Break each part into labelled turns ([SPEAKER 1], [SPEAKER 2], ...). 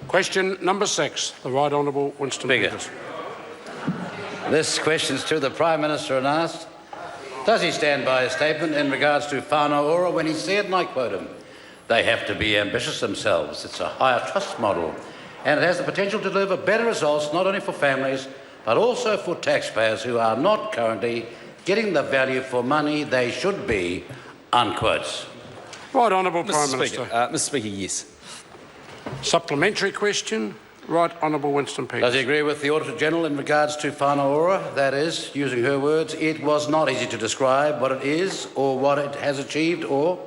[SPEAKER 1] Question number 6, the Right Honourable Winston Peters.
[SPEAKER 2] This question is to the Prime Minister and asked, does he stand by his statement in regards to Whānau Ora when he said, and I quote him, they have to be ambitious themselves. It's a higher trust model and it has the potential to deliver better results not only for families but also for taxpayers who are not currently getting the value for money they should be, unquote.
[SPEAKER 1] Right Honourable Prime Minister.
[SPEAKER 3] Mr Speaker, yes.
[SPEAKER 1] Supplementary question. Right Honourable Winston Peters.
[SPEAKER 2] Does he agree with the Auditor-General in regards to Whānau Ora? That is, using her words, it was not easy to describe what it is or what it has achieved, or,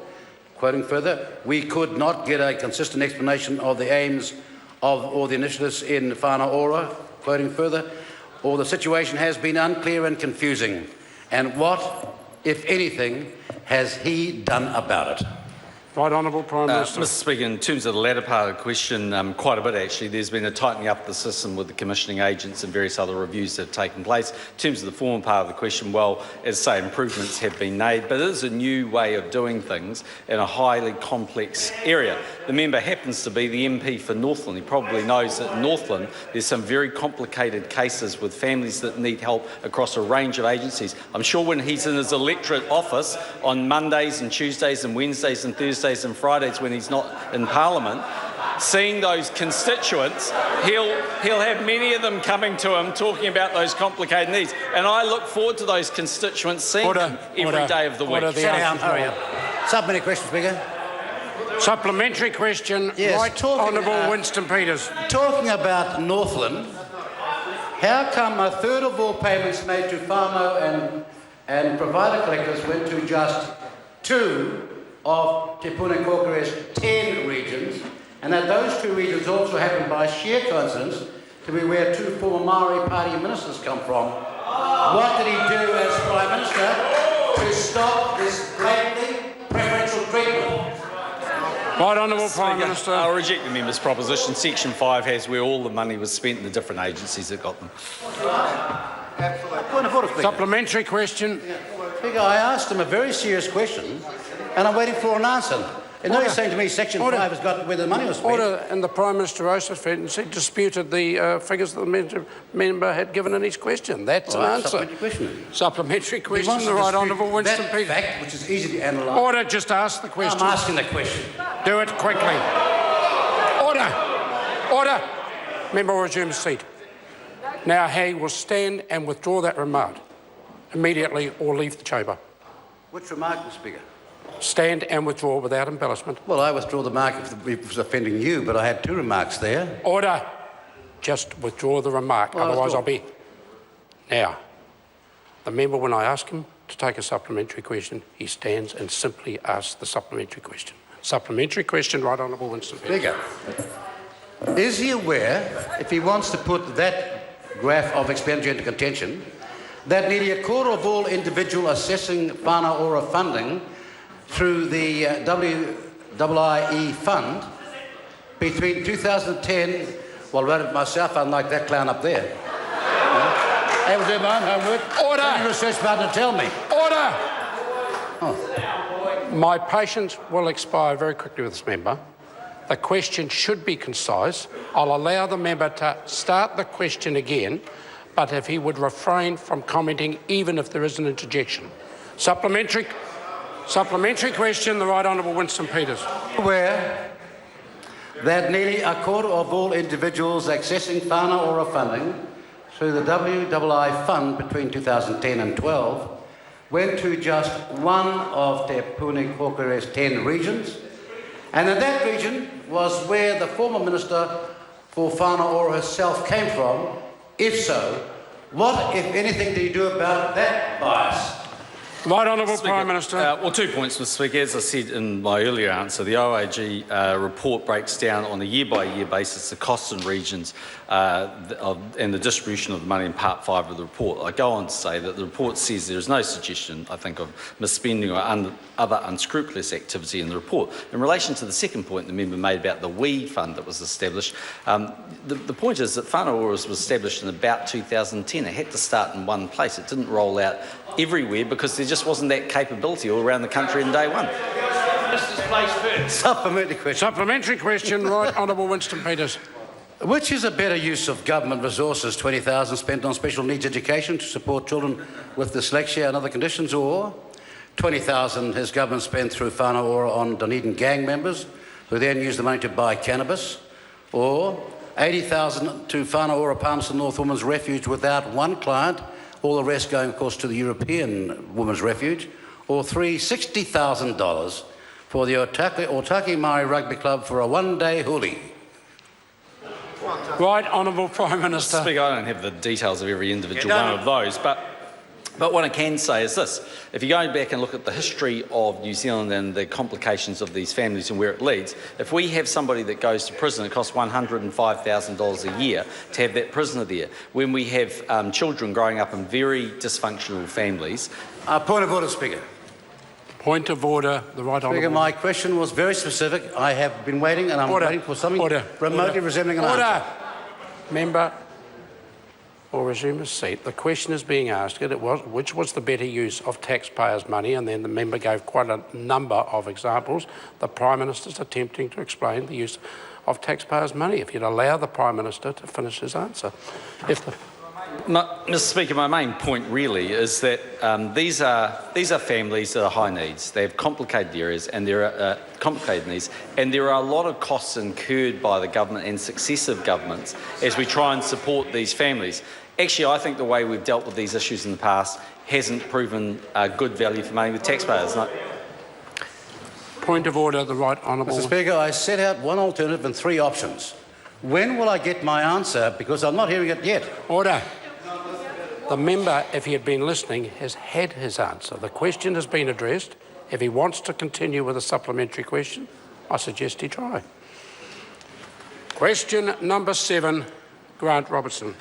[SPEAKER 2] quoting further, we could not get a consistent explanation of the aims of or the initiatives in Whānau Ora, quoting further, or the situation has been unclear and confusing. And what, if anything, has he done about it?
[SPEAKER 1] Right Honourable Prime Minister.
[SPEAKER 3] Mr Speaker, in terms of the latter part of the question, quite a bit actually. There's been a tightening up of the system with the commissioning agents and various other reviews that have taken place. In terms of the former part of the question, well, as I say, improvements have been made, but it is a new way of doing things in a highly complex area. The member happens to be the MP for Northland. He probably knows that in Northland there's some very complicated cases with families that need help across a range of agencies. I'm sure when he's in his electorate office on Mondays and Tuesdays and Wednesdays and Thursdays and Fridays when he's not in Parliament, seeing those constituents, he'll have many of them coming to him talking about those complicated needs. And I look forward to those constituents seeing them every day of the week.
[SPEAKER 2] Sit down, hurry up. Supplementary question, Speaker.
[SPEAKER 1] Supplementary question.
[SPEAKER 2] Yes,
[SPEAKER 1] Right Honourable Winston Peters.
[SPEAKER 2] Talking about Northland, how come a third of all payments made to whānau and provider collectors went to just 2 of Te Puna Kokore's 10 regions, and that those 2 regions also happen by sheer coincidence to be where 2 former Maori Party ministers come from? What did he do as Prime Minister to stop this blatantly preferential treatment?
[SPEAKER 1] Right Honourable Prime Minister.
[SPEAKER 3] I'll reject the member's proposition. Section 5 has where all the money was spent in the different agencies that got them.
[SPEAKER 2] Point of order, Speaker.
[SPEAKER 1] Supplementary question.
[SPEAKER 2] Speaker, I asked him a very serious question and I'm waiting for an answer. And now he's saying to me Section 5 has got where the money was spent.
[SPEAKER 1] Order, and the Prime Minister also disputed the figures that the member had given in his question. That's an answer.
[SPEAKER 2] Supplementary question.
[SPEAKER 1] Supplementary question, the Right Honourable Winston Peters.
[SPEAKER 2] That fact, which is easy to analyse.
[SPEAKER 1] Order, just ask the question.
[SPEAKER 2] I'm asking the question.
[SPEAKER 1] Do it quickly. Order. Order. Member will resume his seat. Now he will stand and withdraw that remark immediately or leave the chamber.
[SPEAKER 2] Which remark, Mr Speaker?
[SPEAKER 1] Stand and withdraw without embellishment.
[SPEAKER 2] Well, I withdraw the remark if it was offending you, but I had 2 remarks there.
[SPEAKER 1] Order. Just withdraw the remark,
[SPEAKER 2] Well,
[SPEAKER 1] otherwise I'll be... Now, the member, when I ask him to take a supplementary question, he stands and simply asks the supplementary question. Supplementary question, Right Honourable Winston.
[SPEAKER 2] Speaker, is he aware, if he wants to put that graph of expenditure into contention, that nearly a quarter of all individual assessing Whānau Ora funding through the WIE fund between 2010, well, I wrote it myself, unlike that clown up there. Able to do my own homework.
[SPEAKER 1] Order!
[SPEAKER 2] Any research partner tell me.
[SPEAKER 1] Order!
[SPEAKER 2] Oh.
[SPEAKER 1] My patience will expire very quickly with this member. The question should be concise. I'll allow the member to start the question again, but if he would refrain from commenting even if there is an interjection. Supplementary question, the Right Honourable Winston Peters.
[SPEAKER 2] Aware that nearly a quarter of all individuals accessing Whānau Ora funding through the WII fund between 2010 and 12 went to just 1 of Te Puna Kokore's 10 regions, and in that region was where the former Minister for Whānau Ora herself came from. If so, what, if anything, do you do about that bias?
[SPEAKER 1] Right Honourable
[SPEAKER 3] Speaker,
[SPEAKER 1] Prime Minister.
[SPEAKER 3] Well, 2 points, Mr Speaker. As I said in my earlier answer, the OAG report breaks down on a year-by-year basis the costs and regions and the distribution of the money in Part 5 of the report. I go on to say that the report says there is no suggestion, I think, of misspending or other unscrupulous activity in the report. In relation to the second point the member made about the WE fund that was established, the point is that Whānau Ora was established in about 2010. It had to start in one place. It didn't roll out everywhere because there just wasn't that capability all around the country in day one.
[SPEAKER 2] Supplementary question.
[SPEAKER 1] Supplementary question, Right Honourable Winston Peters.
[SPEAKER 2] Which is a better use of government resources, $20,000 spent on special needs education to support children with dyslexia and other conditions, or $20,000 has government spent through Whānau Ora on Dunedin gang members who then use the money to buy cannabis, or $80,000 to Whānau Ora Palmerston North Women's Refuge without one client, all the rest going, of course, to the European Women's Refuge, or $60,000 for the Otaki Māori Rugby Club for a one-day huli.
[SPEAKER 1] Right, Honourable Prime Minister.
[SPEAKER 3] Speaker, I don't have the details of every individual one of those, but what I can say is this. If you go back and look at the history of New Zealand and the complications of these families and where it leads, if we have somebody that goes to prison, it costs $105,000 a year to have that prisoner there. When we have children growing up in very dysfunctional families.
[SPEAKER 2] Point of order, Speaker.
[SPEAKER 1] Point of order, the right honourable.
[SPEAKER 2] Speaker, my question was very specific. I have been waiting and I'm waiting for something remotely resembling an answer.
[SPEAKER 1] Member will resume his seat. The question is being asked, which was the better use of taxpayers' money? And then the member gave quite a number of examples. The Prime Minister's attempting to explain the use of taxpayers' money. If you'd allow the Prime Minister to finish his answer.
[SPEAKER 3] Mr. Speaker, my main point really is that these are families that are high needs. They have complicated areas and there are complicated needs, and there are a lot of costs incurred by the government and successive governments as we try and support these families. Actually, I think the way we've dealt with these issues in the past hasn't proven good value for money with taxpayers.
[SPEAKER 1] Point of order, the right honourable.
[SPEAKER 2] Mr. Speaker, I set out one alternative and three options. When will I get my answer? Because I'm not hearing it yet.
[SPEAKER 1] Order. The member, if he had been listening, has had his answer. The question has been addressed. If he wants to continue with a supplementary question, I suggest he try. Question number 7, Grant Robertson.